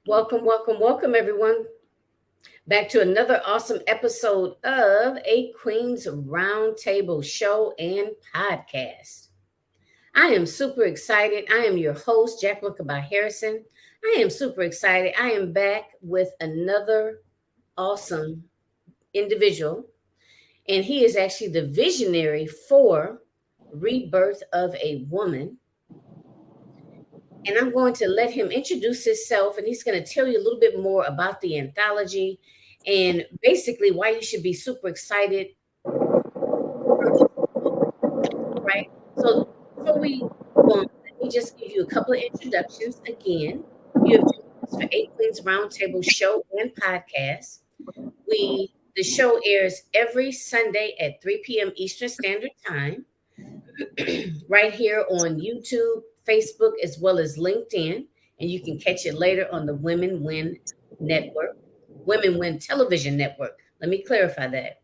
Welcome, welcome, welcome, everyone. Back to another awesome episode of A Queen's Roundtable Show and Podcast. I am super excited. I am your host, Jacqueline Kabah Harrison. I am super excited. I am back with another awesome individual, and he is actually the visionary for Rebirth of a Woman. And I'm going to let him introduce himself, and he's going to tell you a little bit more about the anthology and basically why you should be super excited for this book, right? So before we move on, let me just give you a couple of introductions again. You have joined us for Eight Queens Roundtable Show and Podcast. The show airs every Sunday at 3 p.m. Eastern Standard Time, right here on YouTube, Facebook, as well as LinkedIn. And you can catch it later on the Women Win Network, Women Win Television Network. Let me clarify that,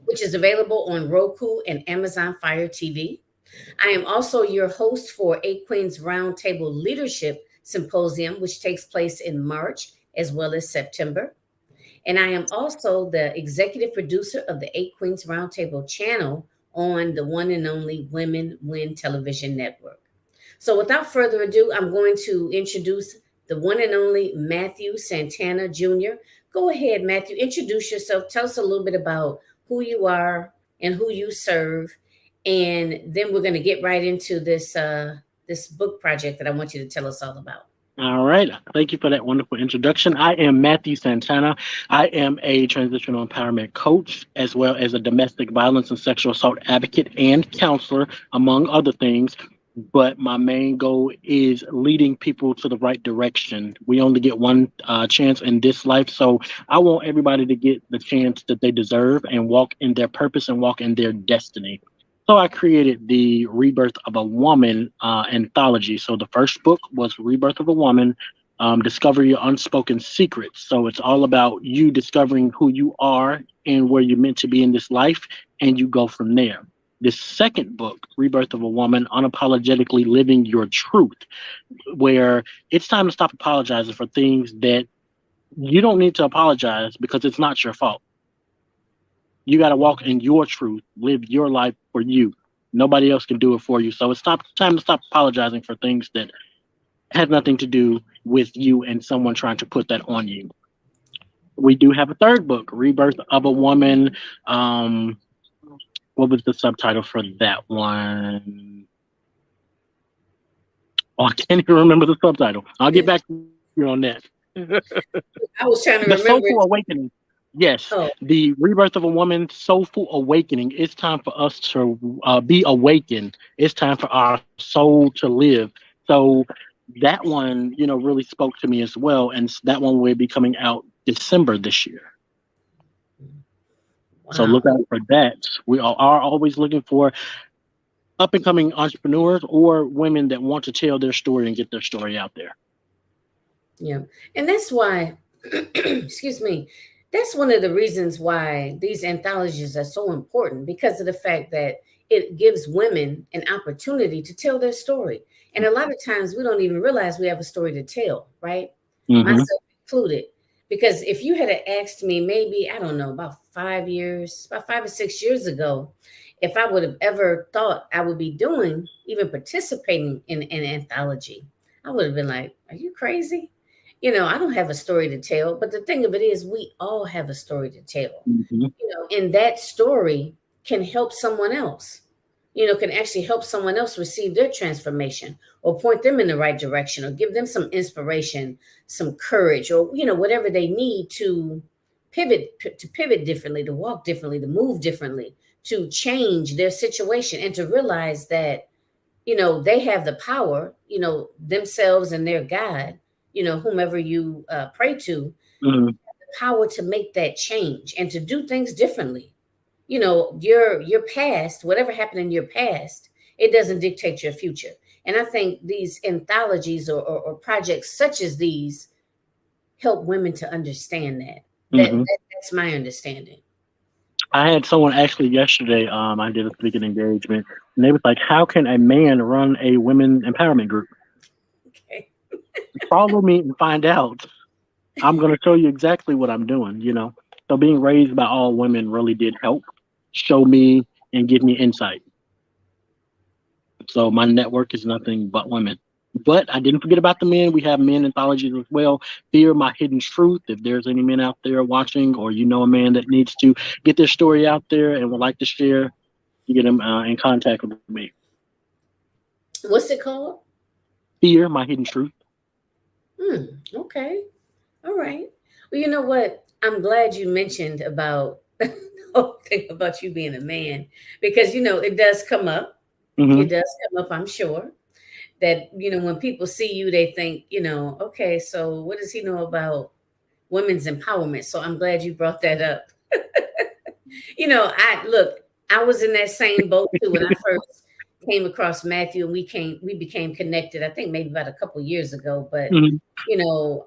which is available on Roku and Amazon Fire TV. I am also your host for Eight Queens Roundtable Leadership Symposium, which takes place in March as well as September. And I am also the executive producer of the Eight Queens Roundtable channel on the one and only Women Win Television Network. So without further ado, I'm going to introduce the one and only Matthew Santana Jr. Go ahead, Matthew, introduce yourself. Tell us a little bit about who you are and who you serve. And then we're going to get right into this book project that I want you to tell us all about. All right. Thank you for that wonderful introduction. I am Matthew Santana. I am a transitional empowerment coach, as well as a domestic violence and sexual assault advocate and counselor, among other things. But my main goal is leading people to the right direction. We only get one chance in this life. So I want everybody to get the chance that they deserve and walk in their purpose and walk in their destiny. So I created the Rebirth of a Woman anthology. So the first book was Rebirth of a Woman, Discover Your Unspoken Secrets. So it's all about you discovering who you are and where you're meant to be in this life, and you go from there. The second book, Rebirth of a Woman, Unapologetically Living Your Truth, where it's time to stop apologizing for things that you don't need to apologize because it's not your fault. You got to walk in your truth, live your life for you. Nobody else can do it for you. So it's time to stop apologizing for things that have nothing to do with you and someone trying to put that on you. We do have a third book, Rebirth of a Woman. What was the subtitle for that one? Oh, I can't even remember the subtitle. I'll get back to you on that. I was trying to The remember. Soulful Awakening. Yes, Oh, the Rebirth of a Woman, Soulful Awakening. It's time for us to be awakened. It's time for our soul to live. So that one, really spoke to me as well. And that one will be coming out December this year. So wow. look out for that. We are always looking for up and coming entrepreneurs or women that want to tell their story and get their story out there. Yeah. And that's why, excuse me, that's one of the reasons why these anthologies are so important because of the fact that it gives women an opportunity to tell their story. And a lot of times we don't even realize we have a story to tell, right? Hmm. Myself included. Because if you had asked me maybe, I don't know, about 5 or 6 years ago, if I would have ever thought I would be doing, even participating in an anthology, I would have been like, are you crazy? I don't have a story to tell, but the thing of it is, we all have a story to tell. Hmm. And that story can help someone else, can actually help someone else receive their transformation or point them in the right direction or give them some inspiration, some courage, or, whatever they need to pivot differently, to walk differently, to move differently, to change their situation and to realize that they have the power, themselves and their God, whomever you pray to, Hmm. the power to make that change and to do things differently. Your past, whatever happened in your past, it doesn't dictate your future. And I think these anthologies or projects such as these help women to understand that. Hmm. That's my understanding. I had someone actually yesterday. I did a speaking engagement, and they was like, "How can a man run a women empowerment group?" Okay. Follow me and find out. I'm going to show you exactly what I'm doing, you know. So being raised by all women really did help show me and give me insight. So my network is nothing but women. But I didn't forget about the men. We have men anthologies as well. Fear My Hidden Truth. If there's any men out there watching, or you know a man that needs to get their story out there and would like to share, you get them in contact with me. What's it called? Fear My Hidden Truth. Hmm. Okay. All right. Well, you know what? I'm glad you mentioned about the whole thing about you being a man, because it does come up. Hmm. It does come up, I'm sure. That when people see you, they think, okay, so what does he know about women's empowerment? So I'm glad you brought that up. I look, I was in that same boat too when I first came across Matthew, and we became connected. I think maybe about a couple years ago, but Hmm.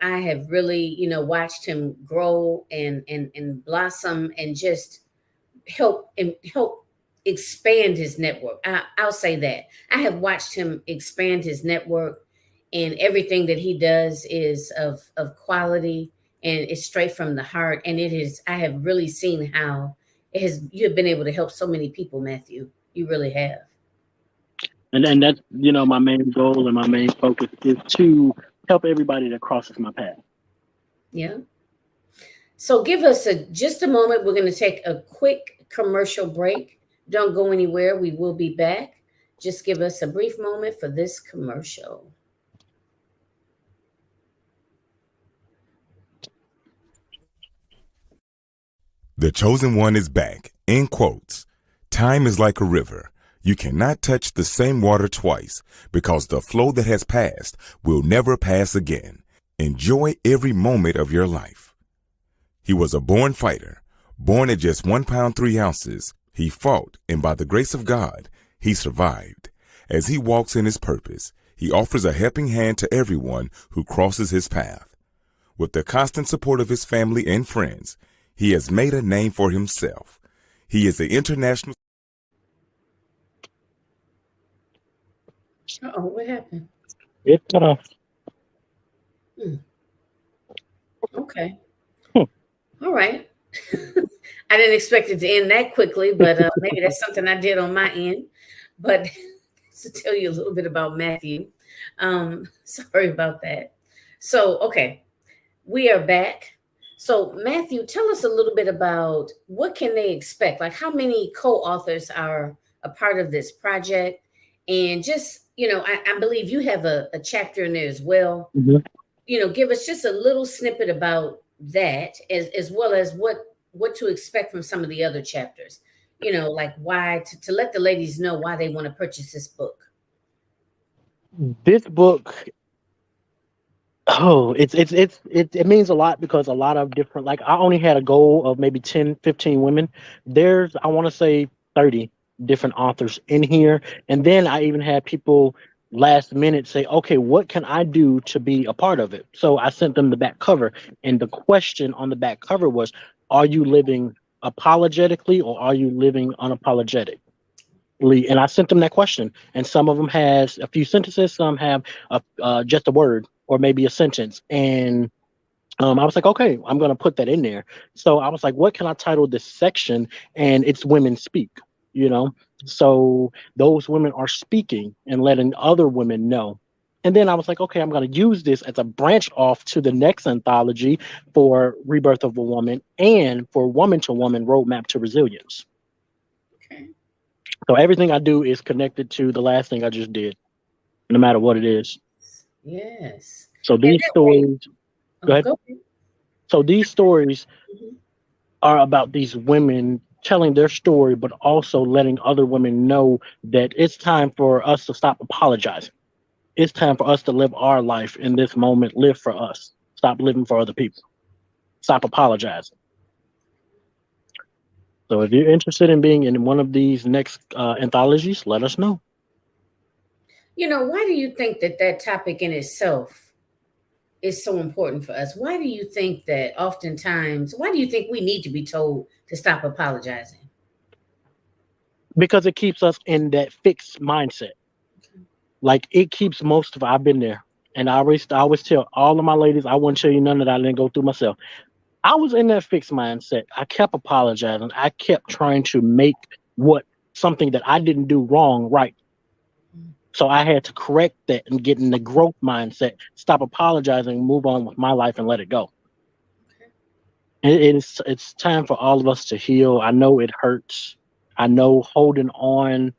I have really watched him grow and blossom, and just help expand his network. I'll say that I have watched him expand his network, and everything that he does is of quality, and it's straight from the heart. And it is. I have really seen how you have been able to help so many people, Matthew. You really have. And that's, my main goal and my main focus is to help everybody that crosses my path. Yeah. So give us just a moment. We're going to take a quick commercial break. Don't go anywhere. We will be back. Just give us a brief moment for this commercial. The chosen one is back, in quotes. Time is like a river. You cannot touch the same water twice, because the flow that has passed will never pass again. Enjoy every moment of your life. He was a born fighter. Born at just 1 pound 3 ounces, he fought, and by the grace of God, he survived. As he walks in his purpose, he offers a helping hand to everyone who crosses his path. With the constant support of his family and friends, he has made a name for himself. He is the international. Oh, what happened? It's gonna. Hmm. Okay. Hmm. All right. I didn't expect it to end that quickly, but maybe that's something I did on my end. But to tell you a little bit about Matthew, sorry about that. So, okay, we are back. So, Matthew, tell us a little bit about what can they expect? Like, how many co-authors are a part of this project? And just, I believe you have a chapter in there as well. Mhm. Give us just a little snippet about that, as well as what to expect from some of the other chapters. Like why to let the ladies know why they want to purchase this book. This book, oh, it means a lot because a lot of different, like I only had a goal of maybe 10, 15 women. There's, I want to say 30 different authors in here. And then I even had people last minute say, okay, what can I do to be a part of it? So I sent them the back cover. And the question on the back cover was, are you living apologetically or are you living unapologetic? And I sent them that question, and some of them has a few sentences, some have just a word or maybe a sentence, and I was like, okay, I'm gonna put that in there. So I was like, what can I title this section? And it's women speak, you know. So those women are speaking and letting other women know. And then I was like, okay, I'm going to use this as a branch off to the next anthology for Rebirth of a Woman and for Woman to Woman Roadmap to Resilience. Okay. So everything I do is connected to the last thing I just did, no matter what it is. Yes. So And these that way, stories, go ahead. go ahead. So these stories Mhm. are about these women telling their story, but also letting other women know that it's time for us to stop apologizing. It's time for us to live our life in this moment, live for us. Stop living for other people. Stop apologizing. So if you're interested in being in one of these next anthologies, let us know. Why do you think that topic in itself is so important for us? Why do you think that oftentimes, why do you think we need to be told to stop apologizing? Because it keeps us in that fixed mindset. Like it keeps most of, I've been there. And I always tell all of my ladies, I wouldn't tell you none that I didn't go through myself. I was in that fixed mindset. I kept apologizing. I kept trying to make what something that I didn't do wrong right. So I had to correct that and get in the growth mindset, stop apologizing, move on with my life and let it go. It's time for all of us to heal. I know it hurts. I know holding on,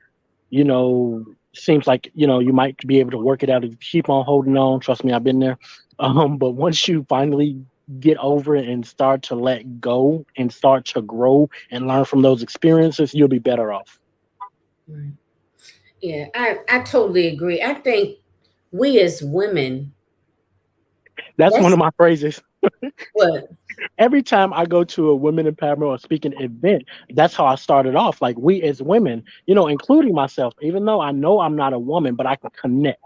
you know, seems like, you might be able to work it out if you keep on holding on. Trust me, I've been there. But once you finally get over it and start to let go and start to grow and learn from those experiences, you'll be better off. Right. Yeah, I totally agree. I think we as women, That's one that's of my phrases. what, Every time I go to a women empowerment or speaking event, that's how I started off. Like, we as women, including myself, even though I know I'm not a woman, but I can connect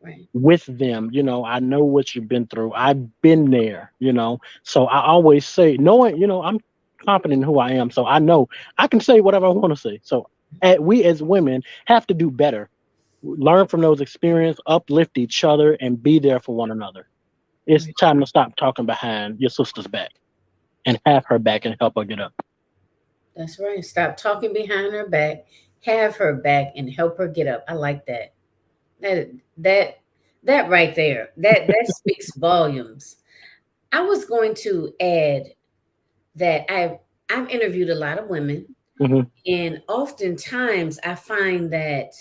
right. with them. I know what you've been through. I've been there. So I always say, knowing, I'm confident in who I am. So I know I can say whatever I want to say. So we as women have to do better, learn from those experiences, uplift each other, and be there for one another. It's Right. time to stop talking behind your sister's back and have her back and help her get up. That's right. Stop talking behind her back, have her back, and help her get up. I like that. That that that right there. That speaks volumes. I was going to add that I've interviewed a lot of women, Hmm. and oftentimes I find that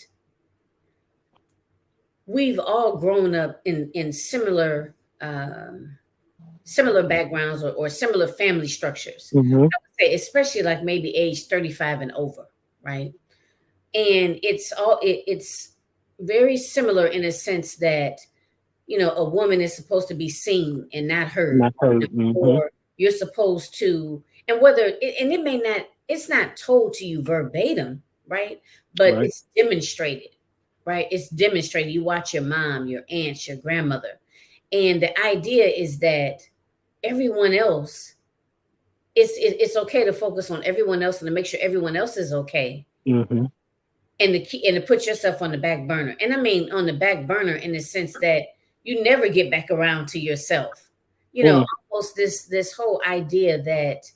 we've all grown up in similar similar backgrounds or similar family structures. Hmm. I would say, especially like maybe age 35 and over, right? And it's very similar in a sense that a woman is supposed to be seen and not heard, Not heard. Hmm. or you're supposed to, and whether and it may not, it's not told to you verbatim, right? But Right. it's demonstrated, right? It's demonstrated. You watch your mom, your aunts, your grandmother, and the idea is that everyone else, it's okay to focus on everyone else and to make sure everyone else is okay, Hmm. and to put yourself on the back burner. And I mean on the back burner in the sense that you never get back around to yourself. Mm. Almost this whole idea that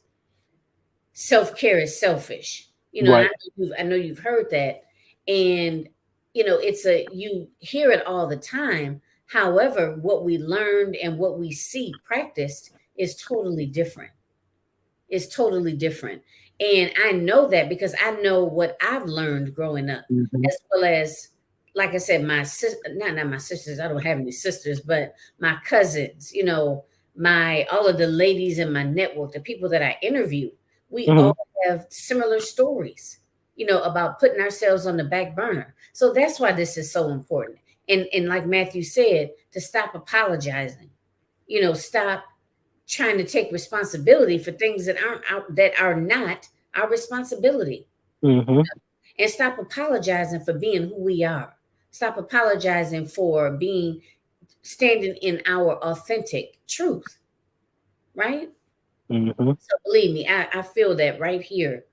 self-care is selfish. And Right. I know you've heard that. And you hear it all the time. However, what we learned and what we see practiced is totally different. Is totally different. And I know that because I know what I've learned growing up, Hmm. as well as, like I said, my sister, not my sisters, I don't have any sisters, but my cousins, my all of the ladies in my network, the people that I interview, we Hmm. all have similar stories, about putting ourselves on the back burner. So that's why this is so important. And like Matthew said, to stop apologizing, stop trying to take responsibility for things that are not our responsibility, Hmm. and stop apologizing for being who we are. Stop apologizing for being standing in our authentic truth, right? Hmm. So believe me, I feel that right here.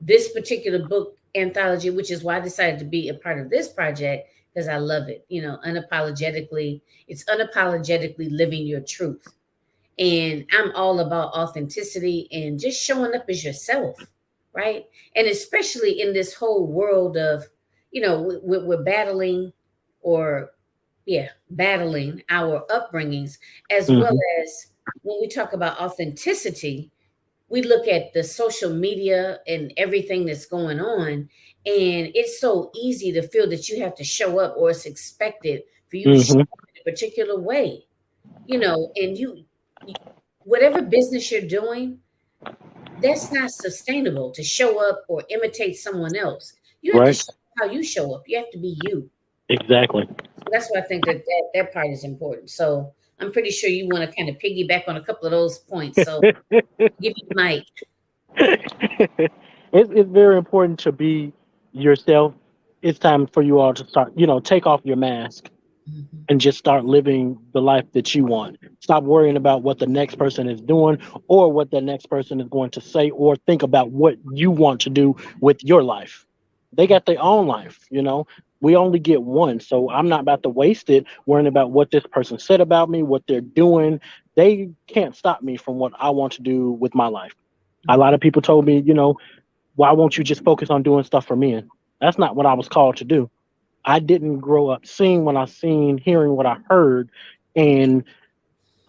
This particular book anthology, which is why I decided to be a part of this project, because I love it. Unapologetically, it's unapologetically living your truth. And I'm all about authenticity and just showing up as yourself, right? And especially in this whole world of, we're battling, or yeah, battling our upbringings, as well Hmm. as when we talk about authenticity, we look at the social media and everything that's going on, and it's so easy to feel that you have to show up, or it's expected for you to show Hmm. up in a particular way, and whatever business you're doing, that's not sustainable to show up or imitate someone else. You have to Right. show up how you show up. You have to be you. Exactly. So that's why I think that part is important. So I'm pretty sure you want to kind of piggyback on a couple of those points. So give you the mic. It's very important to be yourself. It's time for you all to start, take off your mask Mhm. and just start living the life that you want. Stop worrying about what the next person is doing or what the next person is going to say, or think about what you want to do with your life. They got their own life. We only get one. So I'm not about to waste it worrying about what this person said about me, what they're doing. They can't stop me from what I want to do with my life. A lot of people told me, why won't you just focus on doing stuff for men? That's not what I was called to do. I didn't grow up seeing what I seen, hearing what I heard, and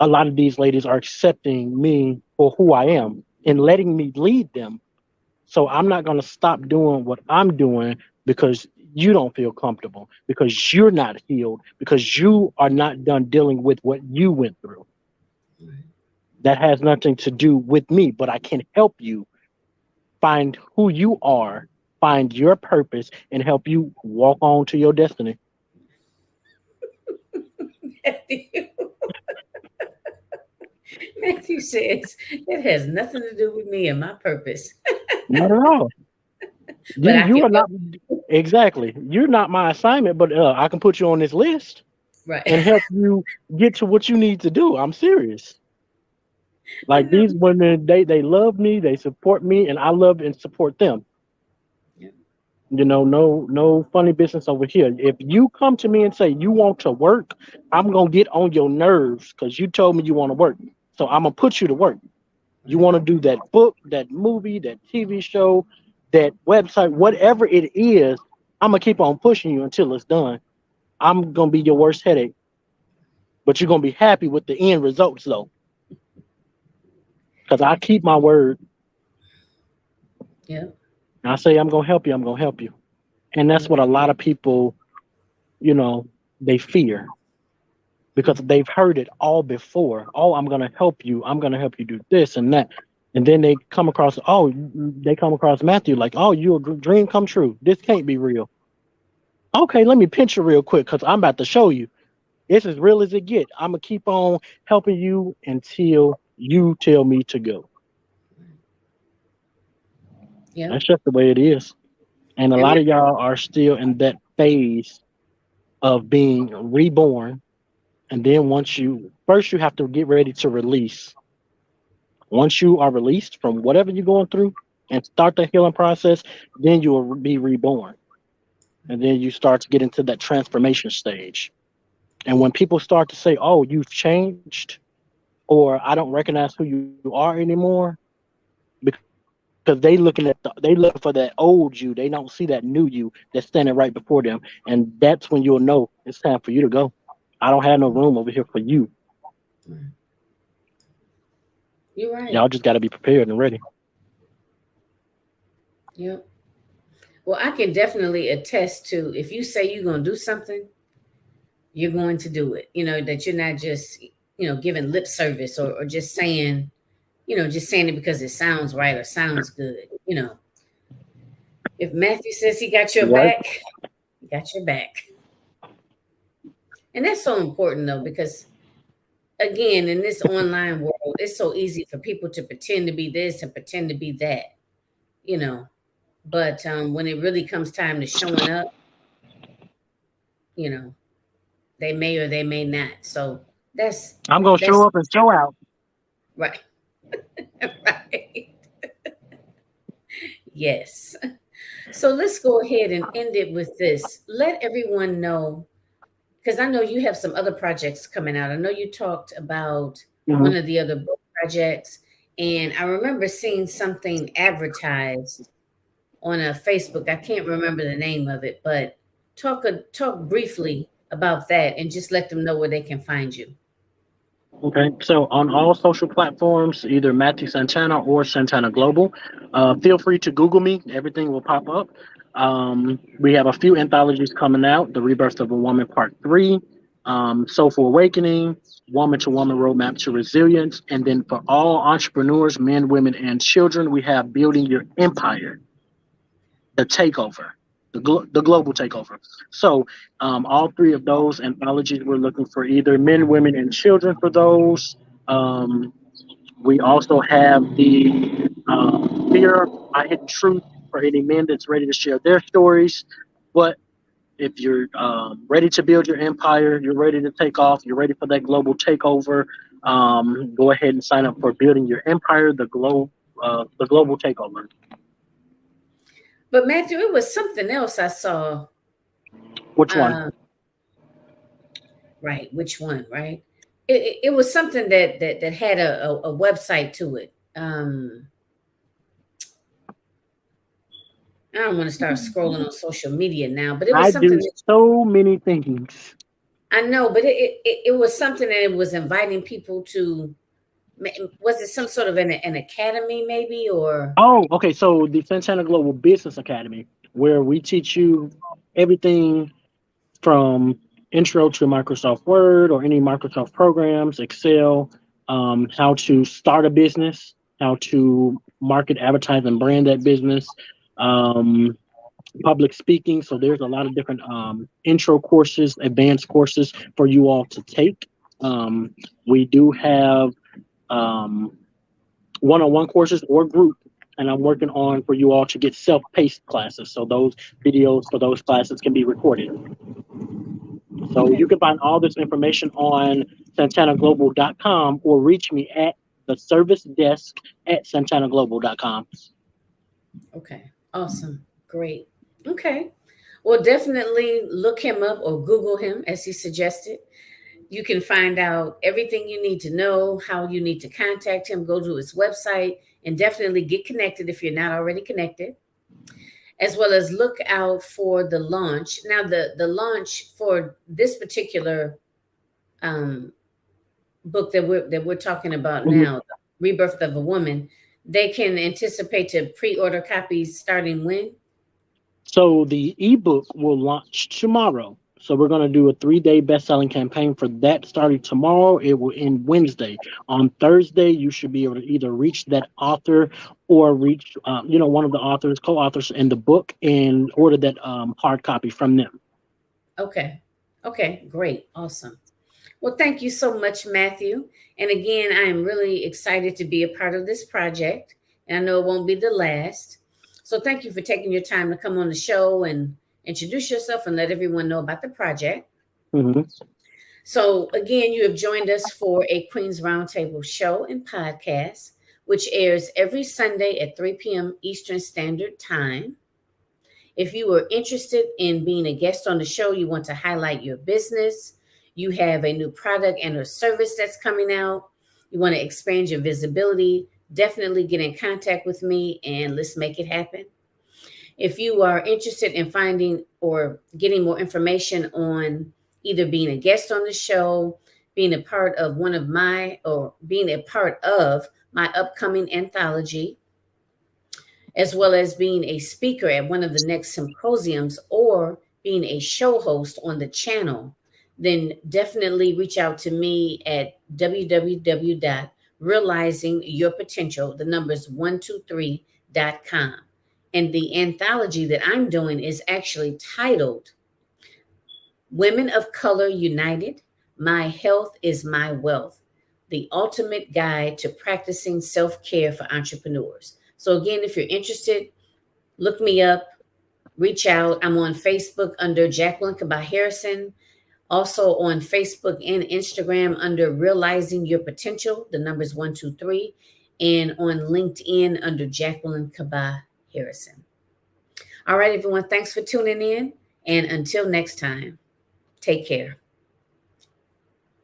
a lot of these ladies are accepting me for who I am and letting me lead them. So I'm not going to stop doing what I'm doing because you don't feel comfortable, because you're not healed, because you are not done dealing with what you went through. Right. That has nothing to do with me, but I can help you find who you are, find your purpose, and help you walk on to your destiny. Matthew, Matthew says it has nothing to do with me and my purpose, Not at all. but I You can are help. not exactly. You're not my assignment, but I can put you on this list Right. and help you get to what you need to do. I'm serious. I Like know. these women, they love me, they support me, and I love and support them. Yeah. No funny business over here. If you come to me and say you want to work, I'm gonna get on your nerves because you told me you want to work. So I'm gonna put you to work. You Right. want to do that book, that movie, that TV show, that website, whatever it is, I'm gonna keep on pushing you until it's done. I'm gonna be your worst headache, but you're gonna be happy with the end results though, because I keep my word. Yeah. I say I'm gonna help you. I'm gonna help you, and that's Yeah. what a lot of people, you know, they fear because they've heard it all before. Oh, I'm gonna help you. I'm gonna help you do this and that, and then they come across Matthew like, oh, you a dream come true. This can't be real. Okay, let me pinch you real quick because I'm about to show you. It's as real as it get. I'm gonna keep on helping you until you tell me to go. Yeah. That's just the way it is. And a And lot of y'all are still in that phase of being reborn. And then once you first you have to get ready to release. Once you are released from whatever you're going through and start the healing process, then you will be reborn. And then you start to get into that transformation stage. And when people start to say, "Oh, you've changed," or "I don't recognize who you are anymore," because they looking for that old you, they don't see that new you that's standing right before them, and that's when you'll know it's time for you to go. I don't have no room over here for you. you're Y'all right. just got to be prepared and ready. Yeah. Well, I can definitely attest to if you say you're going to do something, you're going to do it. That you're not just, giving lip service or just saying, just saying it because it sounds right or sounds good. If Matthew says he got your Right? back, he got your back. And that's so important though, because again, in this online world, it's so easy for people to pretend to be this and pretend to be that, you know. But when it really comes time to showing up, you know, they may or they may not. So that's I'm gonna that's show up and show out. right. Right. Yes. So let's go ahead and end it with this. Let everyone know, because I know you have some other projects coming out. I know you talked about Mhm. one of the other book projects, and I remember seeing something advertised on a Facebook. I can't remember the name of it, but talk briefly about that and just let them know where they can find you. Okay, so on all social platforms, either Matthew Santana or Santana Global, feel free to Google me. Everything will pop up. We have a few anthologies coming out: The Rebirth of a Woman Part 3, Soulful Awakening, Woman to Woman Roadmap to Resilience. And then for all entrepreneurs, men, women, and children, we have Building Your Empire, the takeover, the global takeover. So, all three of those anthologies, we're looking for either men, women, and children for those. Um, we also have the Fear My Hidden Truth for any men that's ready to share their stories. But if you're ready to build your empire, you're ready to take off, you're ready for that global takeover, go ahead and sign up for Building Your Empire, the global takeover. But Matthew, it was something else I saw. Which one? Right, which one? Right. It was something that had a website to it. I don't want to start scrolling on social media now, but it was I something do that so many things. I know, but it was something that it was inviting people to. Was it some sort of an academy, maybe, or? Oh, okay. So the Santana Global Business Academy, where we teach you everything from intro to Microsoft Word or any Microsoft programs, Excel, how to start a business, how to market, advertise, and brand that business, um, public speaking. So there's a lot of different intro courses, advanced courses for you all to take. We do have um, one-on-one courses or group, and I'm working on for you all to get self-paced classes. So those videos for those classes can be recorded. So Okay. you can find all this information on santanaglobal.com or reach me at the service desk at santanaglobal.com. Okay. Awesome. Great. Okay. Well, definitely look him up or Google him as he suggested. You can find out everything you need to know, how you need to contact him, go to his website, and definitely get connected if you're not already connected, as well as look out for the launch. Now, the launch for this particular um, book that we're talking about Mhm. now, Rebirth of a Woman, they can anticipate to pre-order copies starting when? So the ebook will launch tomorrow. So we're going to do a 3-day best-selling campaign for that starting tomorrow. It will end Wednesday. On Thursday, you should be able to either reach that author or reach, one of the authors, co-authors in the book, and order that hard copy from them. Okay. Okay, great. Awesome. Well, thank you so much, Matthew. And again, I am really excited to be a part of this project. And I know it won't be the last. So thank you for taking your time to come on the show and introduce yourself and let everyone know about the project. Mm-hmm. So, again, you have joined us for a Queen's Roundtable show and podcast, which airs every Sunday at 3 p.m. Eastern Standard Time. If you are interested in being a guest on the show, you want to highlight your business, you have a new product and a service that's coming out, you want to expand your visibility, definitely get in contact with me and let's make it happen. If you are interested in finding or getting more information on either being a guest on the show, being a part of one of my, or being a part of my upcoming anthology, as well as being a speaker at one of the next symposiums or being a show host on the channel, then definitely reach out to me at www.realizingyourpotential, the numbers 123.com. And the anthology that I'm doing is actually titled Women of Color United, My Health is My Wealth, the ultimate guide to practicing self-care for entrepreneurs. So again, if you're interested, look me up, reach out. I'm on Facebook under Jacqueline Kabah Harrison, also on Facebook and Instagram under Realizing Your Potential, the numbers 123, and on LinkedIn under Jacqueline Kabah Harrison. All right, everyone, thanks for tuning in. And until next time, take care.